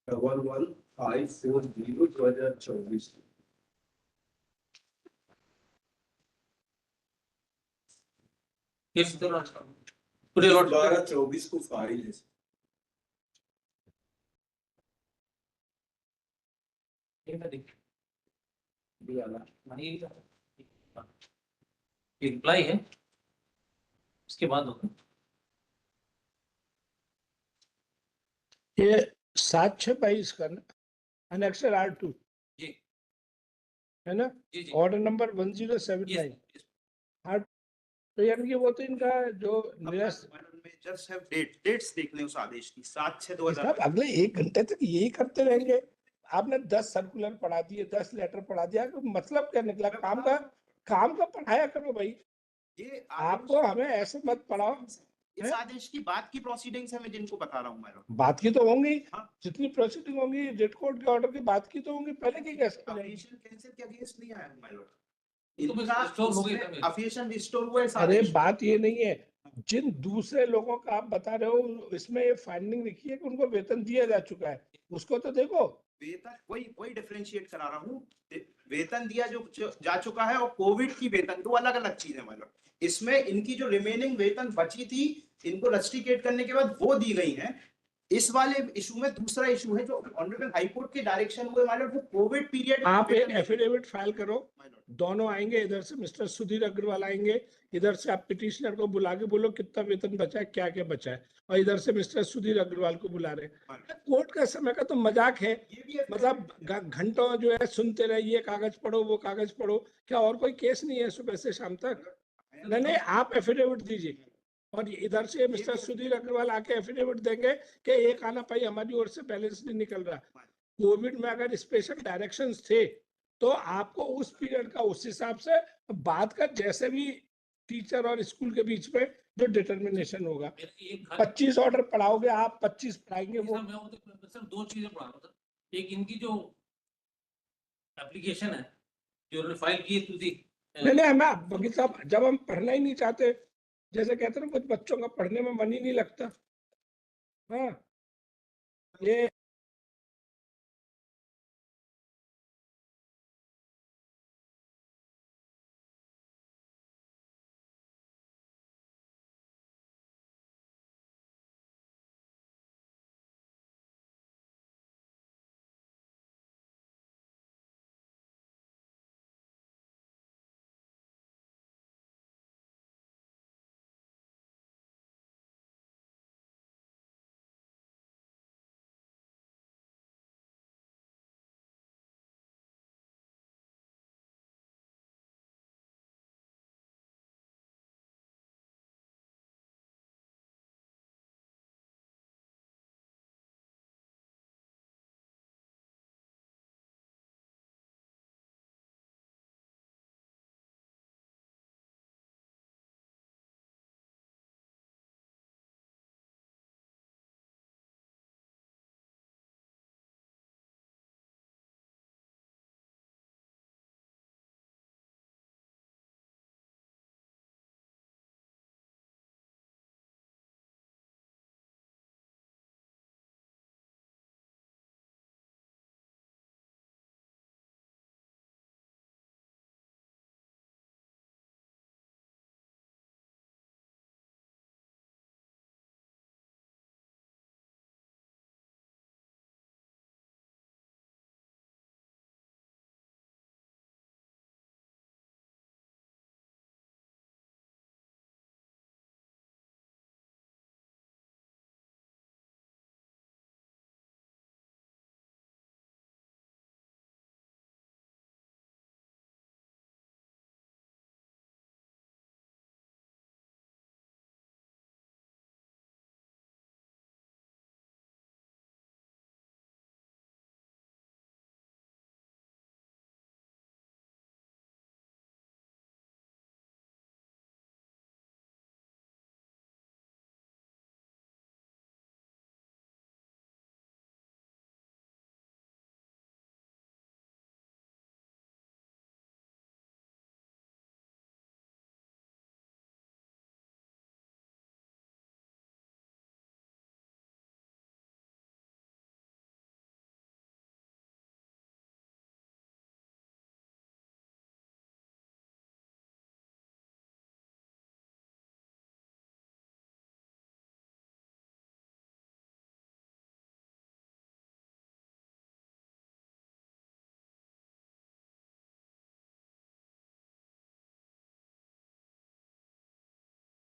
11,540 2024। किस तरह पूरे लॉट 12/24 को फाइल है। रिप्लाई है उसके बाद होगा ये 7/6/22 का ना, अनेक्सर R2 जी है ना, जी जी ऑर्डर नंबर 1079। हाँ, तो यानी कि वो तो इनका जो जस्ट हैव डेट्स देख लें उस आदेश की 7/6/2000। साहब अगले 1 घंटे तक यही करते रहेंगे। आपने 10 सर्कुलर पढ़ा दिए, 10 लेटर पढ़ा दिया, तो मतलब क्या निकला? काम का पढ़ाया करो भाई। ये आपको हमें ऐसे मत पढ़ाओ। इस आदेश की बात की प्रोसीडिंग्स है, मैं जिनको बता रहा हूँ मैं बात की तो होंगी, हाँ। जितनी प्रोसीडिंग होंगी रिट कोर्ट के ऑर्डर की बात की तो होंगी, पहले की कैसे अफिशियल कैंसिल के अगेंस्ट नहीं आया हूँ मैं लोग। तो बस restore हो गई था मेरी। अफिशियल रिस्टोर हुआ है इस अरे आदेश में। बात ये नहीं है, जिन दूसरे लोगों का आप बता रहे हो इसमें ये फाइंडिंग लिखी है कि उनको वेतन दिया जा चुका है, उसको तो देखो। वेतन वही डिफरेंशिएट करा रहा हूँ। वेतन दिया जो जा चुका है और कोविड की वेतन दो अलग अलग चीजें मतलब। इसमें इनकी जो रिमेनिंग वेतन बची थी इनको रस्टिकेट करने के बाद वो दी गई है। इस वाले इशू में दूसरा इशू है जो ऑनरेबल हाई कोर्ट के डायरेक्शन हुए मानो वो कोविड पीरियड। आप एक एफिडेविट फाइल करो, दोनों आएंगे, इधर से मिस्टर सुधीर अग्रवाल आएंगे, इधर से आप पिटिशनर को बुला के बोलो कितना वेतन बचा है, क्या क्या बचा है, और इधर से मिस्टर सुधीर अग्रवाल को बुला रहे हैं। कोर्ट का समय का तो मजाक है, मतलब घंटों जो है सुनते रहे, ये कागज पढ़ो वो कागज पढ़ो। क्या और कोई केस नहीं है सुबह से शाम तक? नहीं, आप एफिडेविट दीजिए और इधर से मिस्टर सुधीर अग्रवाल आके एफिडेविट देंगे कि एक आना पाई हमारी ओर से बैलेंस नहीं निकल रहा। कोविड में अगर स्पेशल डायरेक्शंस थे तो आपको उस पीरियड का उस हिसाब से बाद का जैसे भी टीचर और स्कूल के बीच में जो डिटर्मिनेशन होगा। 25 ऑर्डर पढ़ाओगे आप, 25 पढ़ाएंगे वो। मैं सिर्फ दो चीजें पढ़ा रहा था। एक इनकी जो एप्लीकेशन है जो उन्होंने फाइल की है नहीं मैं वकील साहब, जब हम पढ़ना ही नहीं चाहते, जैसे कहते हैं ना कुछ बच्चों का पढ़ने में मन ही नहीं लगता, हाँ, ये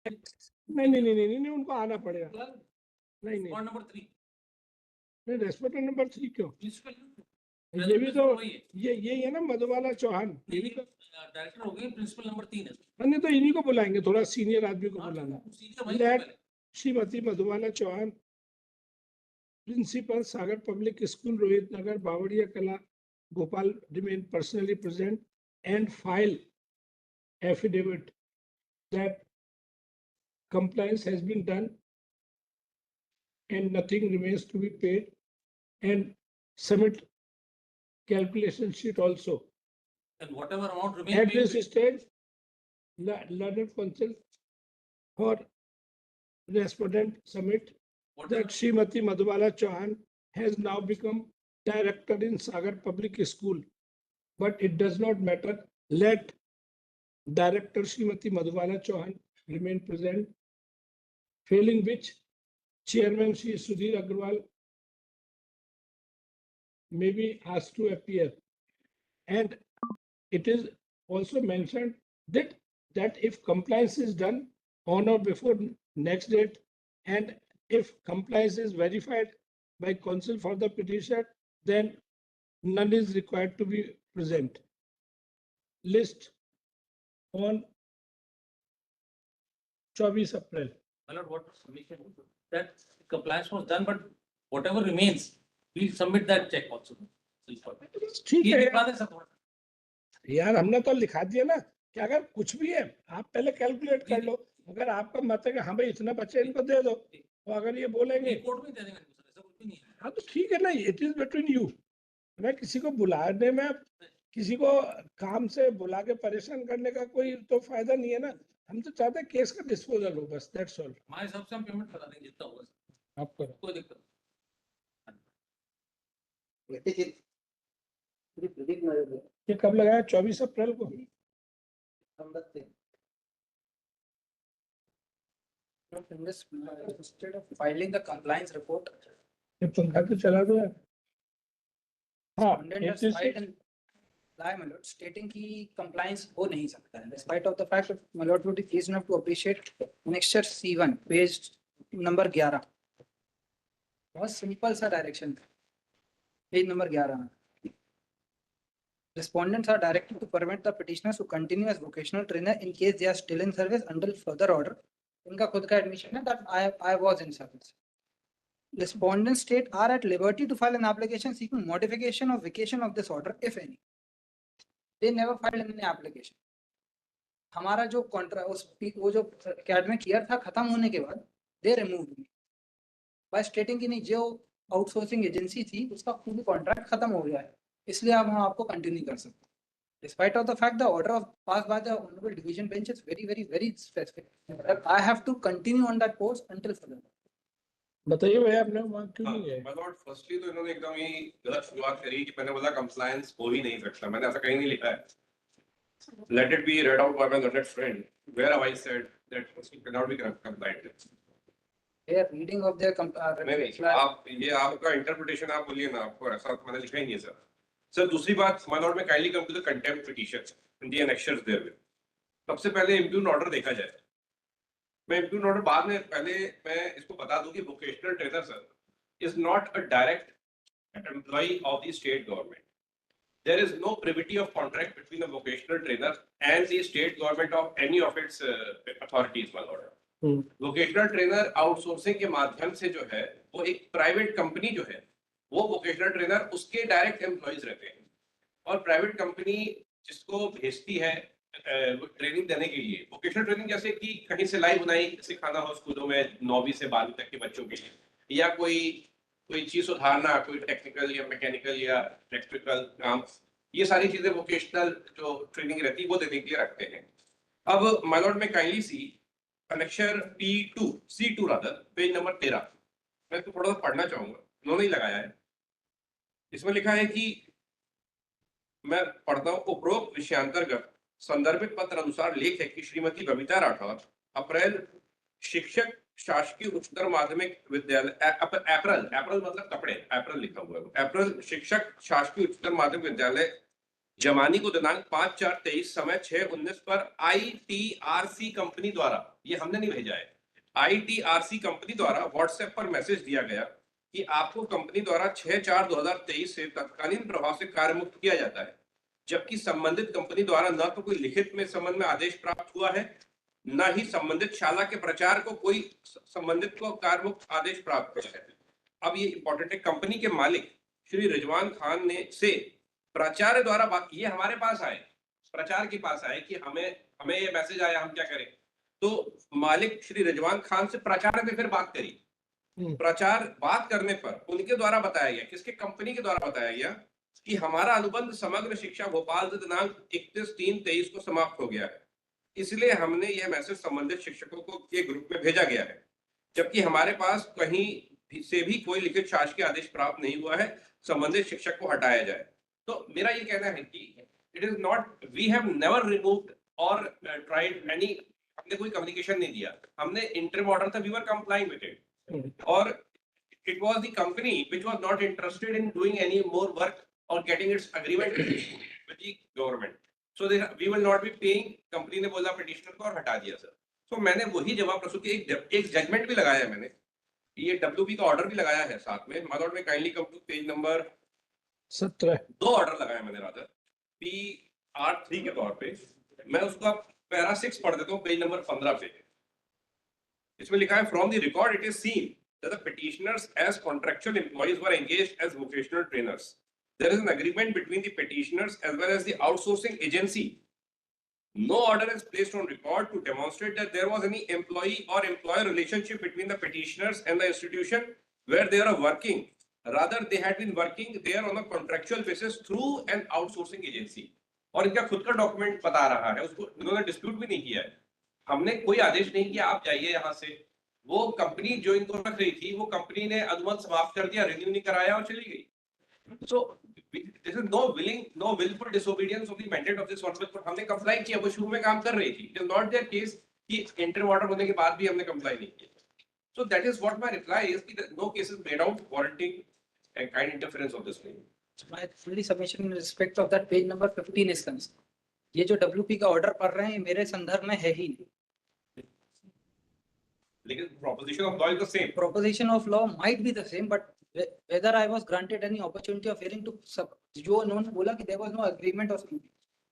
नहीं नहीं नहीं नहीं नहीं, उनको आना पड़ेगा। नहीं नहीं पॉइंट नंबर 3 नहीं, रेस्पेक्ट नंबर 3 क्यों? प्रिंसिपल ये भी तो वही है। ये है ना मधुबाला चौहान, ये भी तो। डायरेक्टर हो गए, प्रिंसिपल नंबर 3 है। नहीं तो इन्हीं को बुलाएंगे, थोड़ा सीनियर आदमी को हाँ, बुलाना। सीनियर वही Let पहले। श्रीमती मधुबाला चौहान, प्रिंसिपल सागर पब्लिक स्कूल, रोहित नगर, बावड़िया कला, Bhopal, remain personally present and file affidavit that compliance has been done and nothing remains to be paid, and submit calculation sheet also. And whatever amount At remains being this paid, stage, learned counsel for respondent submit whatever that Srimati Madhubala Chauhan has now become director in Sagar Public School, but it does not matter. Let director Srimati Madhubala Chauhan remain present. Failing which, chairman Shri Sudhir Agrawal may be asked to appear. And it is also mentioned that if compliance is done on or before next date, and if compliance is verified by counsel for the petitioner, then none is required to be present. List on 24 April. my lord, what submission that compliance was done, but whatever remains, please submit that check also. ठीक ये है दिखा दे सब। यार, हमने तो लिखा दिया ना कि अगर कुछ भी है आप पहले कैलकुलेट कर लो। अगर आपका मत है कि हाँ भाई इतना बच्चे इनको दे दो, तो अगर ये बोलेंगे रिपोर्ट में दे देंगे सर, ऐसा कुछ भी नहीं है। हाँ तो ठीक है ना, इट इज बिटवीन यू। मैं किसी को बुलाने में, किसी को काम से बुला के परेशान करने का कोई तो फायदा नहीं है ना। हम तो चाहते हैं केस का डिस्पोजल हो, बस दैट्स ऑल। हमारे हिसाब से हम पेमेंट करा देंगे जितना होगा सर, आप करो। कोई दिक्कत नहीं। ये कब लगाया? 24 अप्रैल को। Instead of filing the compliance report, ये पंखा तो चला दो यार। हाँ, respondent has 86 filed an reply, my lord, stating कि compliance हो नहीं सकता है. Despite of the fact that my lord would be pleased enough to appreciate annexure C1, page number 11. बहुत simple सा direction था. Page number 11. Respondents are directed to permit the petitioners to continue as vocational trainer in case they are still in service until further order. इनका खुद का admission है that I was in service. Respondents state are at liberty to file an application seeking modification or vacation of this order, if any. They never filed any application. हमारा जो contract वो जो academic year था खत्म होने के बाद they removed me by stating कि नहीं, जो आउटसोर्सिंग एजेंसी थी उसका पूरी कॉन्ट्रैक्ट खत्म हो गया है, इसलिए अब हम आपको कंटिन्यू कर सकते हैं. Despite of the fact the order of passed by the honorable division bench is very specific that I have to continue on that post until further. बताइए भैया, आपने वहाँ क्यों नहीं गए? My lord, firstly तो इन्होंने एकदम ही गलत शुरुआत करी कि मैंने बोला compliance हो ही नहीं सकता। मैंने ऐसा कहीं नहीं लिखा है। Let it be read out by my learned friend. Where have I said that it cannot be compliant? Their reading of their नहीं, आप ये आपका इंटरप्रिटेशन आप बोलिए ना, आपको ऐसा मैंने लिखा ही नहीं है सर। सर दूसरी बात, my lord, में kindly come to the contempt petition in the annexures therewith. सबसे पहले इम्प्यून ऑर्डर देखा जाए। मैं इम्प्यून ऑर्डर बाद में, पहले मैं इसको बता दूं कि vocational trainer sir is not a direct employee of the state government. There is no privity of contract between a vocational trainer and the state government of any of its authorities, my lord. Vocational trainer outsourcing के माध्यम से जो है वो एक private company जो है वो वोकेशनल ट्रेनर उसके डायरेक्ट एम्प्लॉइज रहते हैं, और प्राइवेट कंपनी जिसको भेजती है ट्रेनिंग देने के लिए, वोकेशनल ट्रेनिंग जैसे कि कहीं सिलाई बुनाई सिखाना हो स्कूलों में 9वीं से 12वीं तक के बच्चों के लिए, या कोई चीज सुधारना, कोई टेक्निकल या मैकेनिकल या इलेक्ट्रिकल काम, ये सारी चीजें वोकेशनल जो ट्रेनिंग रहती है वो देने के लिए रखते हैं. अब माय लॉर्ड में kindly see annexure C2 rather page number 13, मैं इसको थोड़ा सा पढ़ना चाहूंगा, उन्होंने ही लगाया है. इसमें लिखा है कि मैं पढ़ता हूँ, उपरोक्त विषयांतर्गत संदर्भित पत्र अनुसार लेख है कि श्रीमती बबीता राठौर अप्रैल शिक्षक शासकीय उच्चतर माध्यमिक विद्यालय अप्रैल मतलब कपड़े, अप्रैल लिखा हुआ है, अप्रैल शिक्षक शासकीय उच्चतर माध्यमिक विद्यालय जमानी को दिनांक 5/4/23 समय 6:19 पर ITRC कंपनी द्वारा, ये हमने नहीं भेजा है, ITRC कंपनी द्वारा व्हाट्सएप पर मैसेज दिया गया कि आपको कंपनी द्वारा 6/4/2023 से तत्कालीन प्रभाव से कार्य मुक्त किया जाता है, जबकि संबंधित कंपनी द्वारा न तो कोई लिखित में संबंध में आदेश प्राप्त हुआ है, न ही संबंधित शाला के प्रचार को कोई संबंधित को कार्य मुक्त आदेश प्राप्त हुआ है। अब ये इंपॉर्टेंट है, कंपनी के मालिक श्री रिजवान खान ने से प्राचार्य द्वारा ये हमारे पास आए, प्राचार्य के पास आए कि हमें ये मैसेज आया, हम क्या करें। तो मालिक श्री रिजवान खान से प्राचार्य ने फिर बात करी। प्राचार्य बात करने पर उनके द्वारा बताया गया, किसके, कंपनी के द्वारा बताया गया कि हमारा अनुबंध समग्र शिक्षा भोपाल से दिनांक 31/3/23 को समाप्त हो गया है, इसलिए हमने यह मैसेज संबंधित शिक्षकों को के ग्रुप में भेजा गया है, जबकि हमारे पास कहीं से भी कोई लिखित शासकीय आदेश प्राप्त नहीं हुआ है, संबंधित शिक्षक को हटाया जाए। तो मेरा ये कहना है कि it is not, we have never removed और ट्राइड एनी, हमने कोई कम्युनिकेशन नहीं दिया, हमने इंटरिम ऑर्डर था, we were complying with it, और it was the company which was not interested in doing any more work और getting its agreement with the government, so we will not be paying, company ने बोला petitioner को और हटा दिया sir. तो मैंने वही जवाब प्रस्तुत किया, एक जजमेंट भी लगाया है मैंने, ये WP का ऑर्डर भी लगाया है साथ में, माय लॉर्ड में kindly come to page number 17, 2 order लगाया मैंने रादर PR3 के तौर पे, मैं उसका पैरा 6 पढ़ देता हूँ, पेज नंबर 15 पे। इसमें लिखा है, from the record it is seen that the petitioners as contractual employees were engaged as vocational trainers. There is an agreement between the petitioners as well as the outsourcing agency. No order is placed on record to demonstrate that there was any employee or employer relationship between the petitioners and the institution where they are working. Rather, they had been working there on a contractual basis through an outsourcing agency. और इनका खुद का document बता रहा है, उसको इन्होंने dispute भी नहीं किया है, हमने कोई आदेश नहीं किया आप जाइए यहाँ से। वो कंपनी जो इनको रख रही थी, वो कंपनी ने अनुबंध समाप्त कर दिया, रिन्यू नहीं कराया और चली गई। So this is no willful disobedience of the mandate of this honorable court. हमने कंप्लाई किया, वो शुरू में काम कर रही थी, it is not their case कि interim order होने के बाद भी हमने कंप्लाई नहीं किया। So that is what my reply is, कि no cases made out warranting a kind interference of this way. My only submission in respect of that page number 15 is concerned. ये जो WP का order पढ़ रहे हैं मेरे संदर्भ में है ही नहीं। लेकिन proposition of law is the same. Proposition of law might be the same, but whether I was granted any opportunity of hearing to जो उन्होंने बोला कि there was no agreement or something,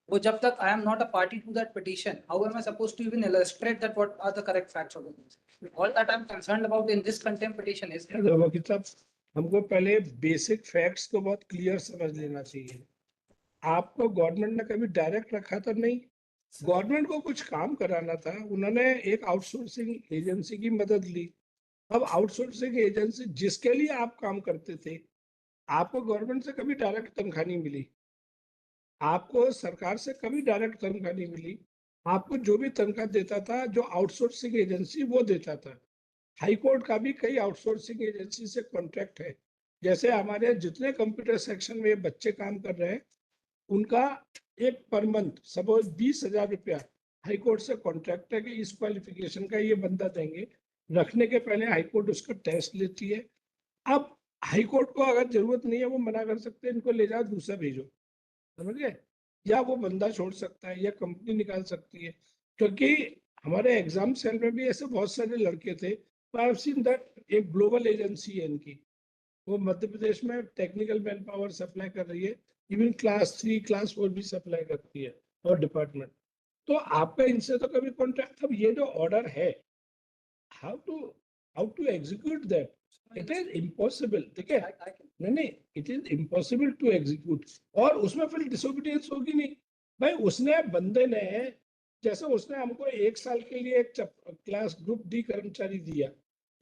वो जब तक I am not a party to that petition, how am I supposed to even illustrate that what are the correct facts of the case? All that I am concerned about in this contempt petition is वकील साहब, हमको पहले basic facts को बहुत clear समझ लेना चाहिए। आपको गवर्नमेंट ने कभी डायरेक्ट रखा तो नहीं, गवर्नमेंट को कुछ काम कराना था, उन्होंने एक आउटसोर्सिंग एजेंसी की मदद ली। अब आउटसोर्सिंग एजेंसी जिसके लिए आप काम करते थे, आपको गवर्नमेंट से कभी डायरेक्ट तनख्वाह नहीं मिली, आपको सरकार से कभी डायरेक्ट तनख्वाह नहीं मिली, आपको जो भी तनख्वाह देता था जो आउटसोर्सिंग एजेंसी वो देता था। हाई कोर्ट का भी कई आउटसोर्सिंग एजेंसी से कॉन्ट्रैक्ट है, जैसे हमारे जितने कंप्यूटर सेक्शन में बच्चे काम कर रहे हैं, उनका एक पर मंथ सपोज 20,000 रुपया हाई कोर्ट से कॉन्ट्रैक्ट है कि इस क्वालिफिकेशन का ये बंदा देंगे। रखने के पहले हाई कोर्ट उसका टेस्ट लेती है। अब हाई कोर्ट को अगर जरूरत नहीं है, वो मना कर सकते हैं, इनको ले जाओ दूसरा भेजो, समझ गए, या वो बंदा छोड़ सकता है या कंपनी निकाल सकती है। क्योंकि हमारे एग्जाम सेल में भी ऐसे बहुत सारे लड़के थे, आई हैव सीन दैट एक ग्लोबल एजेंसी है इनकी, वो मध्य प्रदेश में टेक्निकल मैन पावर सप्लाई कर रही है, इवन क्लास 3 क्लास 4 भी सप्लाई करती है और डिपार्टमेंट। तो आपका इनसे तो कभी कॉन्ट्रैक्ट, अब ये जो ऑर्डर है, how to execute that, it is impossible। ठीक है, नहीं, it is impossible to execute। और उसमें फिर डिसोबीडियंस होगी नहीं भाई। उसने बंदे ने, जैसे उसने हमको 1 साल के लिए एक क्लास ग्रुप डी कर्मचारी दिया,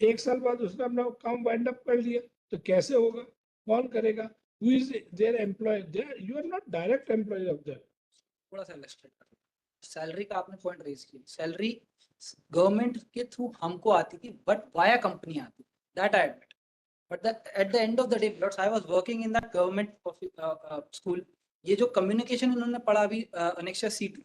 1 साल बाद उसने अपना काम वाइंड अप कर लिया, तो कैसे होगा, कौन करेगा? Who is their employer? You are not direct employee of them। थोड़ा सा illustrate करो। सैलरी का आपने पॉइंट रेज किया, सैलरी गवर्नमेंट के थ्रू हमको आती थी, बट वाया कंपनी आती, that I admit. But at the end of the day, I was working in that government school. ये जो कम्युनिकेशन इन्होंने पढ़ा अभी annexure C2,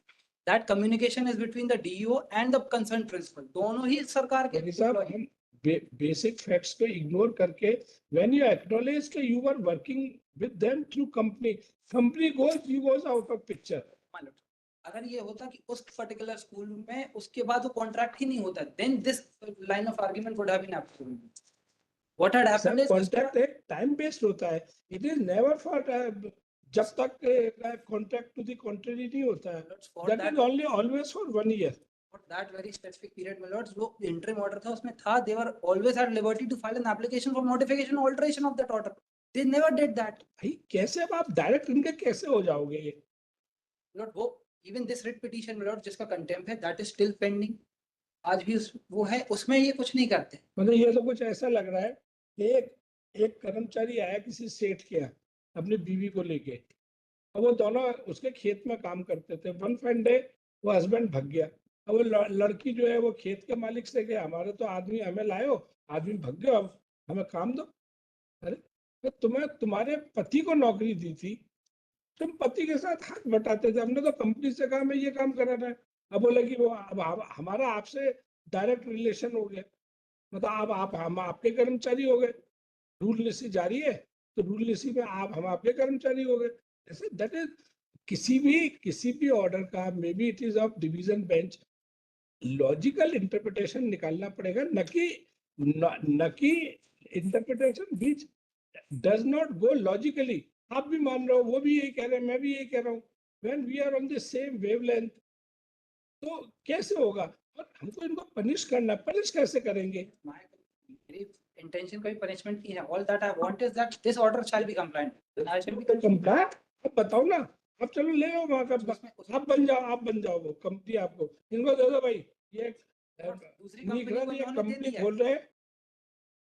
that communication is between the DEO and the concern principal, दोनों ही सरकार के। साहब, हम बेसिक फैक्ट्स को इग्नोर करके व्हेन यू एक्नॉलेज कि you are working with them through company goes out of picture. My lord, अगर ये होता कि उस पर्टिकुलर स्कूल में उसके बाद वो कॉन्ट्रैक्ट ही नहीं होता, then this line of argument would have been absolute. What had happened is contract एक टाइम बेस्ड होता है, इट इज नेवर फॉर जब तक कॉन्ट्रैक्ट टू द कॉन्ट्ररी नहीं होता है, for that that is only always for 1 year. for that very specific period, my lords, वो interim order था, उसमें था they were always at liberty to file an application for modification or alteration of that order. They never did that. भाई कैसे अब आप direct इनके कैसे हो जाओगे ये? Lord, वो even this writ petition, my lord, जिसका contempt है, that is still pending. आज भी वो है, उसमें ये कुछ नहीं करते। मतलब ये तो कुछ ऐसा लग रहा है कि एक कर्मचारी आया किसी सेठ के यहाँ अपनी बीवी को लेके, और वो दोनों उसके खेत में काम करते थे। वन फाइन डे वो हस्बैंड भाग गया, अब वो लड़की जो है वो खेत के मालिक से गया, हमारे तो आदमी हमें लाओ, आदमी भाग गया, अब हमें काम दो। अरे तो तुम्हें तुम्हारे पति को नौकरी दी थी, तुम पति के साथ हाथ बटाते थे, हमने तो कंपनी से कहा मैं ये काम कराना है। अब बोले कि वो अब हमारा आपसे डायरेक्ट रिलेशन हो गया, मतलब आप हम आपके कर्मचारी हो गए, रूल नीति जारी है तो रूल नीति में हम आपके कर्मचारी हो गए। ऐसे दैट इज किसी भी ऑर्डर का, may be it is of division bench, logical interpretation निकालना पड़ेगा, न कि interpretation which does not go logically. आप भी मान रहे हो, वो भी यही कह रहे हैं, मैं भी यही कह रहा हूँ, when we are on the same wavelength तो कैसे होगा? और हमको इनको पनिश करना, पनिश कैसे करेंगे? मेरी intention कोई punishment नहीं है। All that I want is that this order shall be compliant. And I shall be compliant. अब बताओ ना, अब चलो ले लो वहां का, उसमें- आप बन जाओ वो कंपनी, आपको इनको दे दो भाई, ये दूसरी नहीं कंपनी को ये इन्होंने दे कंपनी दिया। खोल रहे हैं,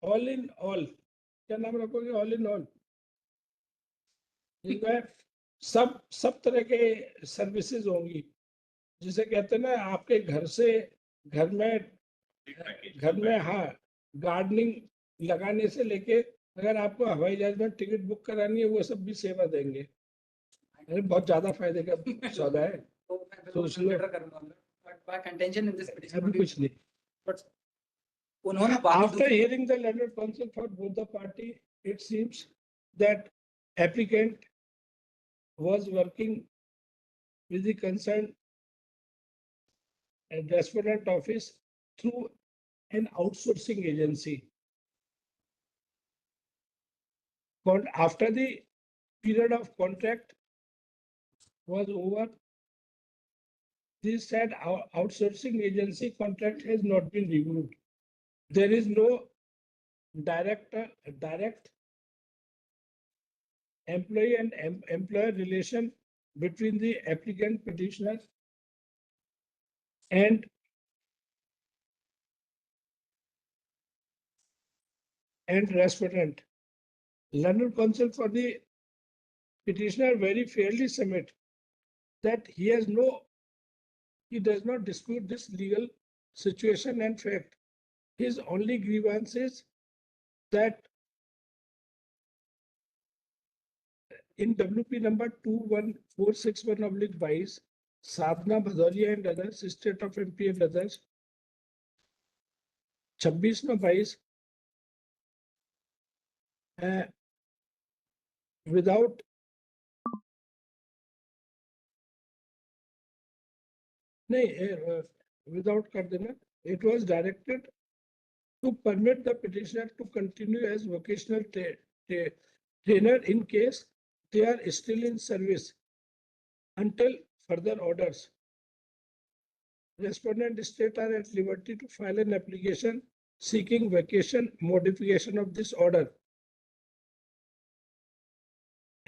ऑल इन ऑल, क्या नाम रखोगे? ऑल इन ऑल, जिसमें सब तरह के सर्विसेज होंगी, जिसे कहते हैं ना, आपके घर में हाँ गार्डनिंग लगाने से लेके, अगर आपको हवाई जहाज में टिकट बुक करानी है, वो सब भी सेवा देंगे। अरे बहुत ज्यादा फायदे का सौदा है। तो मैं तो उसमें- consider करूंगा। But my contention in this petition अभी would be- कुछ नहीं। but उन्होंने बाकी After hearing the letter counsel for both the party, it seems that applicant was working with the concerned respondent office through an outsourcing agency. After the period of contract was over, this said outsourcing agency contract has not been reviewed. There is no direct employee and employer relation between the applicant petitioner and respondent. Learned counsel for the petitioner very fairly submit that he does not dispute this legal situation and fact. His only grievance is that in WP number 21461/22, Sadhana Bhadoria and others, State of MP and others, 26/22, without without कर देना, it was directed to permit the petitioner to continue as vocational trainer in case they are still in service until further orders. Respondent state are at liberty to file an application seeking vacation modification of this order,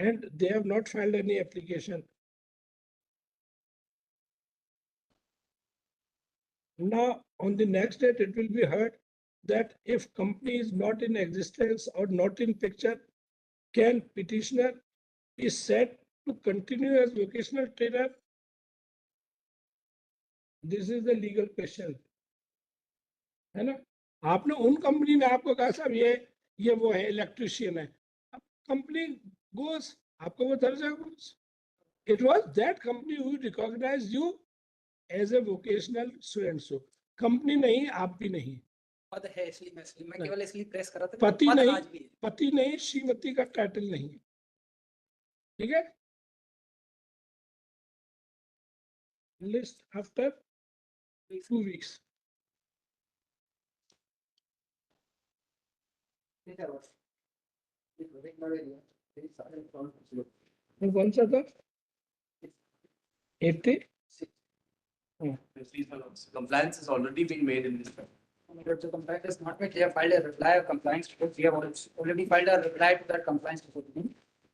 and they have not filed any application. Now, on the next date, it will be heard that if company is not in existence or not in picture, can petitioner be said to continue as vocational trainer? This is the legal question, है ना? आपने उन company में आपको कहा साहब ये वो है, इलेक्ट्रिशियन है, अब कंपनी गोस, आपको वो दर्जा गोस. It was that company who recognized you as a vocational so and so. Company नहीं, आप भी नहीं. पद है इसलिए मैं केवल इसलिए प्रेस कर रहा था कि पति पद नहीं, आज भी है। पति नहीं, श्रीमती का टाइटल नहीं है, ठीक है। List after 2 weeks। ठीक है बस। कौन सा था? 80? Compliance has already been made in this. But the compliance is not made, they have filed a reply of compliance report, we have already filed a reply to that compliance report.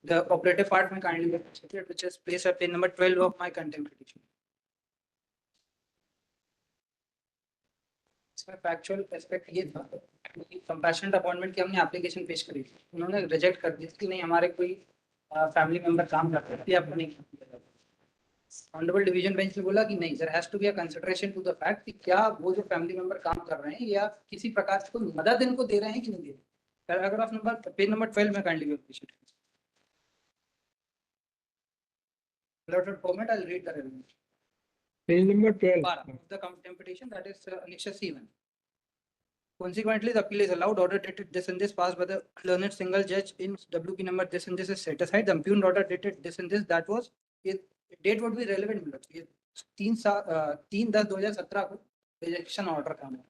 The operative part may kindly be accepted, which is placed at page number 12 of my contempt petition. इसमें factual aspect ये था कि compassionate appointment की हमने application पेश करी थी, उन्होंने रिजेक्ट कर दी कि नहीं हमारे कोई फैमिली मेंबर काम करते थे, आपको नहीं काम किया जाता। ऑनरेबल डिवीजन बेंच ने बोला कि नहीं, there has to be a consideration to the fact कि क्या वो जो फैमिली मेंबर काम कर रहे हैं या किसी प्रकार से कोई मदद इनको दे रहे हैं कि नहीं दे रहे। पैराग्राफ नंबर पेज नंबर 12 में kindly application allotted format, I'll read the relevant. Page number 12. Part of the contempt petition, that is Annexure C1. Consequently, the appeal is allowed, order dated this and this passed by the learned single judge in WP number this and this is set aside. The impugned order dated this and this, that was, it date would be relevant. ये 3/10/2017 को rejection order का है।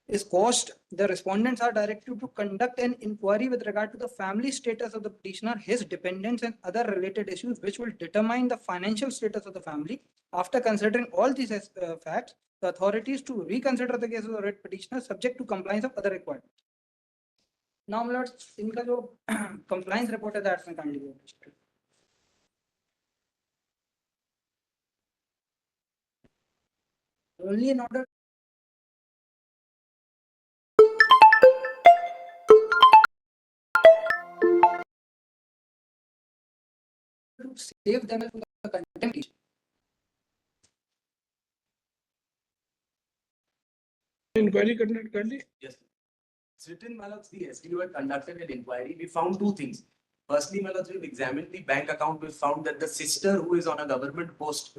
Is caused, the respondents are directed to conduct an inquiry with regard to the family status of the petitioner, his dependents and other related issues which will determine the financial status of the family. After considering all these facts, the authorities to reconsider the case of the writ petitioner subject to compliance of other requirements. Now, my lords, इनका जो compliance report है, that's my kindly be appreciated. Only in order to save them from the contempt. Inquiry conduct कर ली? Yes. It's written, my lords, the SDO had conducted an inquiry. We found two things. Firstly, my lords, we've examined the bank account. We found that the sister who is on a government post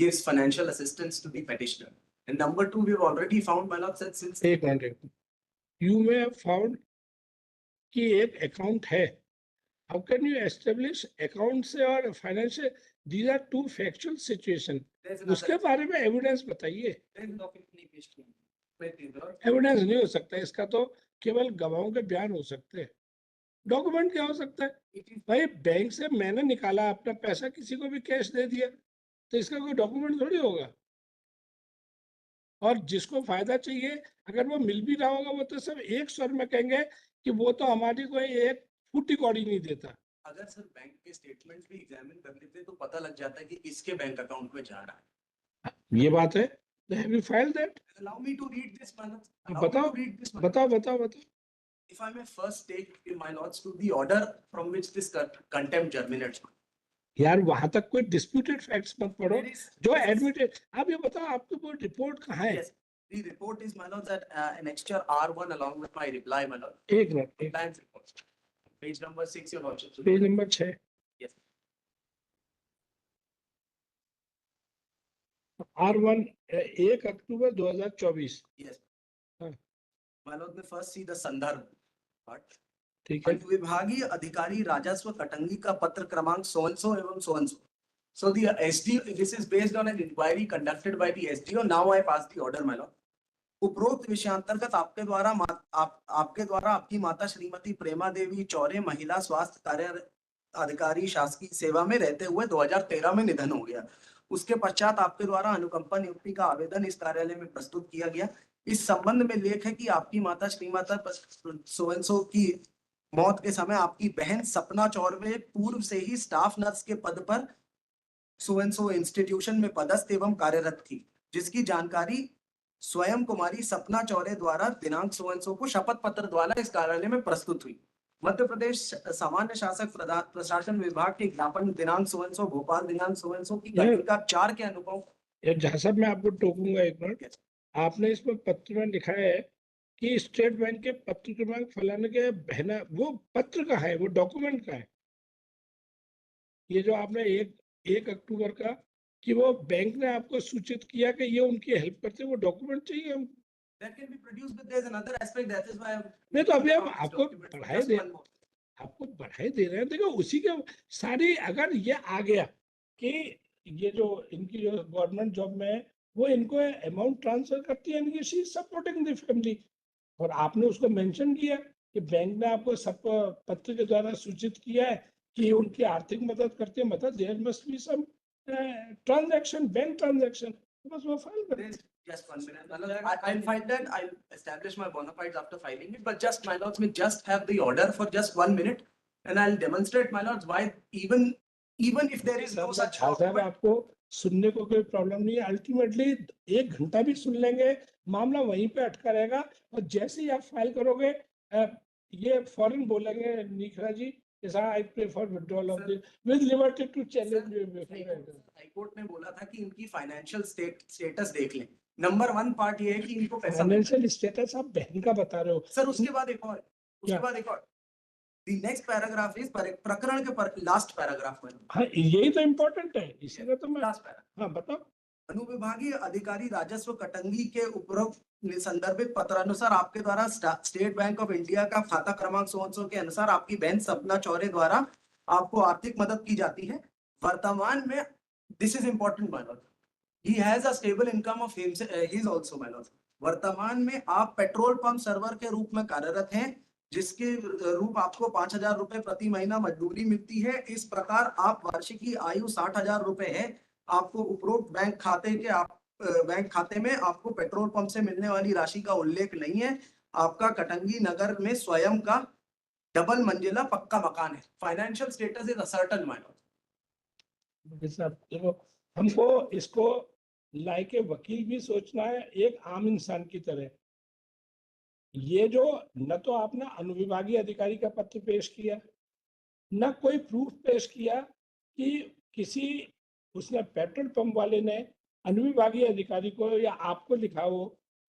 gives financial assistance to the petitioner. And number two, we've already found, my lords, that since एक minute, you may have found कि एक account है. How can you establish account से और financial? These are two factual situation. there's उसके बारे में evidence बताइए. document नहीं पेश किया। एविडेंस नहीं हो सकता, इसका तो केवल गवाहों के बयान हो सकते हैं। डॉक्यूमेंट क्या हो सकता है? भाई बैंक से मैंने निकाला अपना पैसा, किसी को भी कैश दे दिया, तो इसका कोई डॉक्यूमेंट थोड़ी होगा। और जिसको फायदा चाहिए, अगर वो मिल भी रहा होगा, वो तो सब एक स्वर में कहेंगे कि वो तो हमारी कोई एक फूटी कौड़ी नहीं देता। अगर सर बैंक के स्टेटमेंट भी एग्जामिन कर लेते तो पता लग जाता है कि किसके बैंक अकाउंट में जा रहा है। ये बात है। Have you filed that? Allow me to read this, my lords. बताओ, बताओ। If I may first take my lords to the order from which this contempt germinates. यार वहां तक कोई डिस्प्यूटेड फैक्ट्स मत पढ़ो, There is- जो एडमिटेड। आप ये बताओ, आपकी वो रिपोर्ट कहाँ है? Yes, the report is, my lords, at annexure R1 along with my reply, my lord. एक minute, Compliance report. Page number 6, your lordship. Page number 6। Yes. R1 1 October 2024। Yes. हाँ। My lord, may first see the संदर्भ part. ठीक है। विभागीय अधिकारी राजस्व कटंगी का पत्र क्रमांक सो एवं सो। So the SDO, this is based on an inquiry conducted by the SDO. Now I pass the order, my lord. उपरोक्त विषयांतर्गत आपके द्वारा आपकी माता श्रीमती प्रेमा देवी चौरे महिला स्वास्थ्य कार्य अधिकारी शासकीय सेवा में रहते हुए 2013 में निधन हो गया। उसके पश्चात आपके द्वारा अनुकंपा नियुक्ति का आवेदन इस कार्यालय में प्रस्तुत किया गया। इस संबंध में लेख है कि आपकी माता श्रीमाता सो की मौत के समय आपकी बहन सपना चौरवे पूर्व से ही स्टाफ नर्स के पद पर सो इंस्टीट्यूशन में पदस्थ एवं कार्यरत थी, जिसकी जानकारी स्वयं कुमारी सपना चौरे द्वारा दिनांक सो को शपथ पत्र द्वारा इस कार्यालय में प्रस्तुत हुई। मध्य प्रदेश सामान्य शासक प्रशासन विभाग के ज्ञापन दिनांक सो भोपाल दिनांक सो की घटिका 4 के अनुपम। जहाँ सब मैं आपको टोकूंगा एक मिनट। आपने इसमें पत्र में लिखा है कि स्टेट बैंक के पत्र क्रमांक फलाने के बहना, वो पत्र का है, वो डॉक्यूमेंट का है। ये जो आपने 1 अक्टूबर का कि वो बैंक ने आपको सूचित किया कि ये उनकी हेल्प करते, वो डॉक्यूमेंट चाहिए हमको। That can be produced, but there's another aspect, that is why I'm. नहीं तो अभी हम This आपको document for बढ़ाई just दे one more. आपको बढ़ाई दे रहे हैं। देखो उसी के सारी अगर ये आ गया कि ये जो इनकी जो गवर्नमेंट जॉब में है वो इनको अमाउंट ट्रांसफर करती है इनकी शी सपोर्टिंग द फैमिली, और आपने उसको मेंशन किया कि बैंक ने आपको सब पत्र के द्वारा सूचित किया है कि उनकी आर्थिक मदद करते हैं, मतलब there must be some transaction, bank transaction, बस वो फाइल करें। Then just 1 minute, my lord. I'll find that, I'll establish my bona fides after filing it, but just my lords may just have the order for just 1 minute. And I'll demonstrate, my lords, why even if there is no such साहब document. आपको सुनने को कोई problem नहीं है, ultimately 1 घंटा भी सुन लेंगे मामला वहीं पे अटका रहेगा, और जैसे ही आप फाइल करोगे ये फौरन बोलेंगे निखरा जी I prefer withdrawal of this with liberty to challenge. High court ने बोला था कि इनकी फाइनेंशियल स्टेटस देख लें। नंबर 1 पार्ट ये है कि इनको पैसा फाइनेंशियल स्टेटस आप बहन का बता रहे हो सर, उसके बाद एक और, उसके क्या? बाद एक और, द नेक्स्ट पैराग्राफ इज प्रकरण के लास्ट पैराग्राफ में, हाँ यही तो इम्पोर्टेंट है, इसीलिए तो मैं लास्ट पैराग्राफ, हाँ बताओ। अनुविभागीय अधिकारी राजस्व कटंगी के उपरोक्त संदर्भित पत्रानुसार आपके द्वारा स्टेट बैंक ऑफ इंडिया का खाता क्रमांक सो के अनुसार आपकी बहन सपना चौरे द्वारा आपको आर्थिक मदद की जाती है। वर्तमान में, this is important my Lord, he has a stable income of his also my Lord. वर्तमान में आप पेट्रोल पंप सर्वर के रूप में कार्यरत हैं, जिसके रूप आपको 5,000 रुपए प्रति महीना मजदूरी मिलती है। इस प्रकार आप वार्षिकी आयु 60,000 रुपए है। आपको उपरोक्त बैंक खाते में आपको पेट्रोल पंप से मिलने वाली राशि का उल्लेख नहीं है। आपका कटंगी नगर में स्वयं का डबल मंजिला पक्का मकान है। Financial status is ascertain my Lord. साहब देखो हमको इसको लाइक ए वकील भी सोचना है, एक आम इंसान की तरह। ये जो न तो आपने अनुविभागीय अधिकारी का पत्र पेश किया, न कोई प्रूफ पेश किया कि किसी उसने पेट्रोल पंप वाले ने अनुविभागीय अधिकारी को या आपको लिखा हो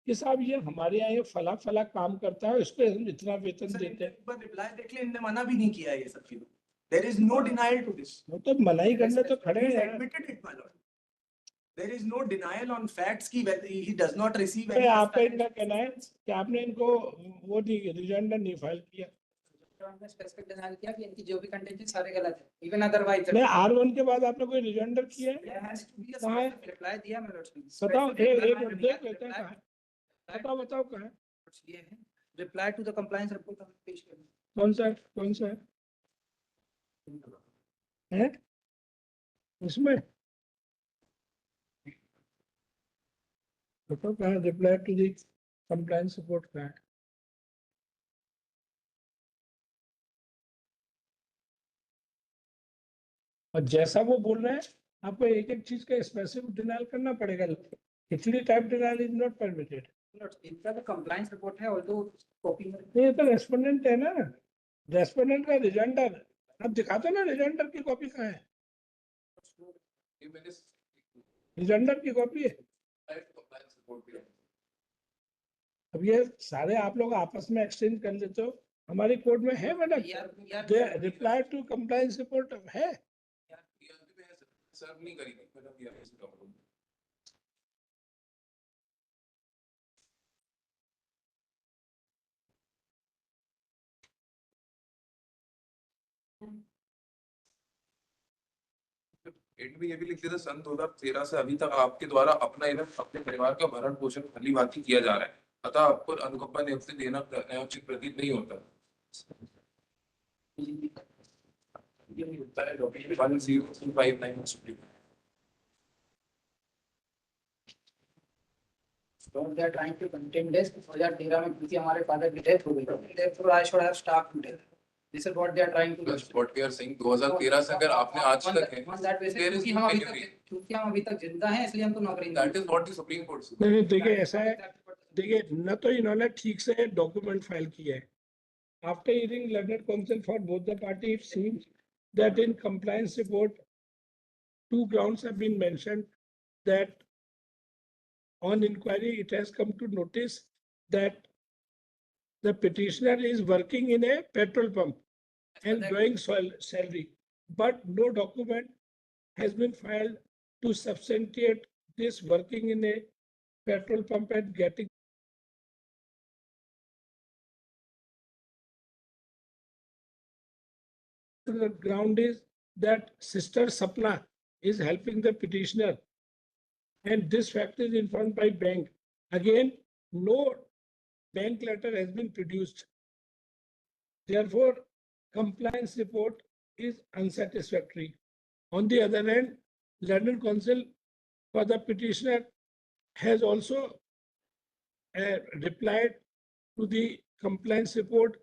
कि साहब ये हमारे यहाँ ये फला फला काम करता है, इसको हम इतना वेतन देते हैं। पर रिप्लाई देख ले, इनने मना भी नहीं किया ये सब चीजों। There is no denial to this. वो तो मनाही करने तो खड़े हैं यार। Admitted it my lord. There is no denial on facts की ही डज नॉट रिसीव अरे आपका इनका कहना है कि आपने इनको वो नहीं रिजॉइंडर नहीं फाइल किया। स्पेसिफिक डिनायल किया कि इनकी जो भी कंटेंट सारे गलत है, इवन अदरवाइज नहीं R1 के बाद आपने कोई रिजॉइंडर किया है? there has to be a कहाँ है? specific reply दिया मैं लॉर्ड्स में। बताओ Specific एक reply देख लेते हैं reply- कहाँ है? बताओ कहाँ है? ये है reply to the compliance report हम पेश करें। कौन सा है इसमें? बताओ कहाँ है reply to the compliance report कहाँ है? और जैसा वो बोल रहे हैं आपको एक एक चीज का स्पेसिफिक डिनायल करना पड़ेगा। इतनी type denial is not permitted. इनका तो कंप्लायंस रिपोर्ट है, ऑल्दो कॉपी में ये तो रेस्पोंडेंट है ना, रेस्पोंडेंट का रिजॉइंडर आप दिखाते ना, रिजॉइंडर की कॉपी कहाँ है? रिजॉइंडर की कॉपी है। अब ये सारे आप लोग आपस में एक्सचेंज कर लेते हो, हमारी कोर्ट में है madam reply to compliance report है। सर्व नहीं करी थी मैडम ये डॉक्यूमेंट। एंड में ये भी लिख दिया था सन 2013 से अभी तक आपके द्वारा अपना एवं अपने परिवार का भरण पोषण भली भांति किया जा रहा है, अतः आपको अनुकंपा नियुक्ति देना न्यायोचित प्रतीत नहीं होता। ये नहीं होता है document 10359 So they are trying to contain this. 2013 में क्योंकि हमारे फादर की डेथ हो गई, therefore I should have staff to tell. This is what they are trying to do. What we are saying 2013 से अगर आपने आज तक है On that basis, there is क्योंकि हम अभी तक जिंदा हैं इसलिए हमको नौकरी that is what the supreme court से। नहीं देखिए ऐसा है, देखिए न तो इन्होंने ठीक से डॉक्यूमेंट फाइल किया है। After hearing learned council for both the party it seems that in compliance report two grounds have been mentioned, that on inquiry it has come to notice that the petitioner is working in a petrol pump and drawing salary, but no document has been filed to substantiate this working in a petrol pump and getting the ground is that Sister Sapna is helping the petitioner, and this fact is informed by bank. Again, no bank letter has been produced. Therefore, compliance report is unsatisfactory. On the other hand, London Council for the petitioner has also replied to the compliance report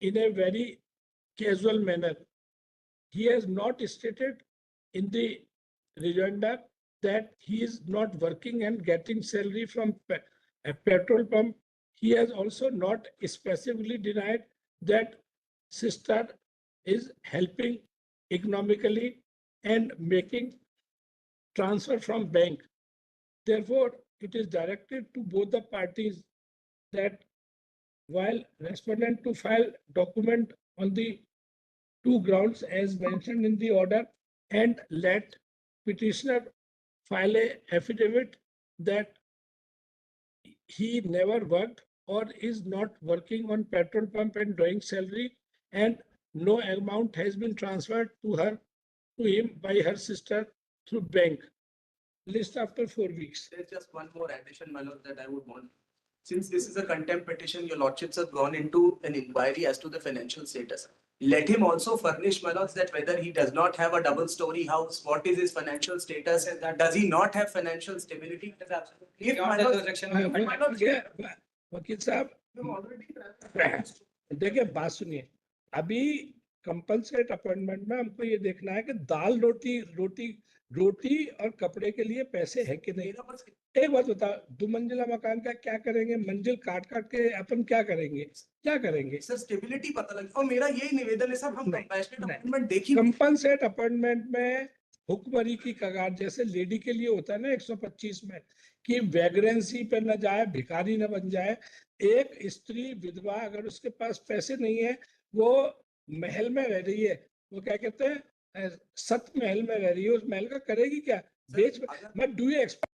in a very casual manner. He has not stated in the rejoinder that he is not working and getting salary from a petrol pump. He has also not specifically denied that sister is helping economically and making transfer from bank. Therefore, it is directed to both the parties that while respondent to file document on the two grounds as mentioned in the order, and let petitioner file a affidavit that he never worked or is not working on petrol pump and drawing salary, and no amount has been transferred to him by her sister through bank. List after 4 weeks. There's just one more addition, my lord, that I would want. Since this is a contempt petition, your lordships have gone into an inquiry as to the financial status. Let him also furnish, my lords, that whether he does not have a double-story house, what is his financial status, does he not have financial stability? It is absolutely If beyond my the lord- jurisdiction. my lord- वकील साहब देखिए बात सुनिए, अभी कंपलसेट appointment में हमको ये देखना है कि दाल रोटी और कपड़े के लिए पैसे है कि नहीं। एक बात बताओ, 2 मंजिला मकान का क्या करेंगे? मंजिल काट के अपन क्या करेंगे? सर स्टेबिलिटी पता लगे, और मेरा यही निवेदन है सर, हम नहीं, कंपैशनेट नहीं। अपॉइंटमेंट देखिए। कंपलसेट अपॉइंटमेंट में हुक्मरी की कगार जैसे लेडी के लिए होता है ना 125 में, कि वैग्रेंसी पे न जाए, भिखारी न बन जाए। एक स्त्री विधवा अगर उसके पास पैसे नहीं है, वो महल में रह रही है, वो क्या कहते हैं, सत महल में रह रही है, उस महल का करेगी क्या? बेच, अगर- मैं डू यू एक्सपेक्ट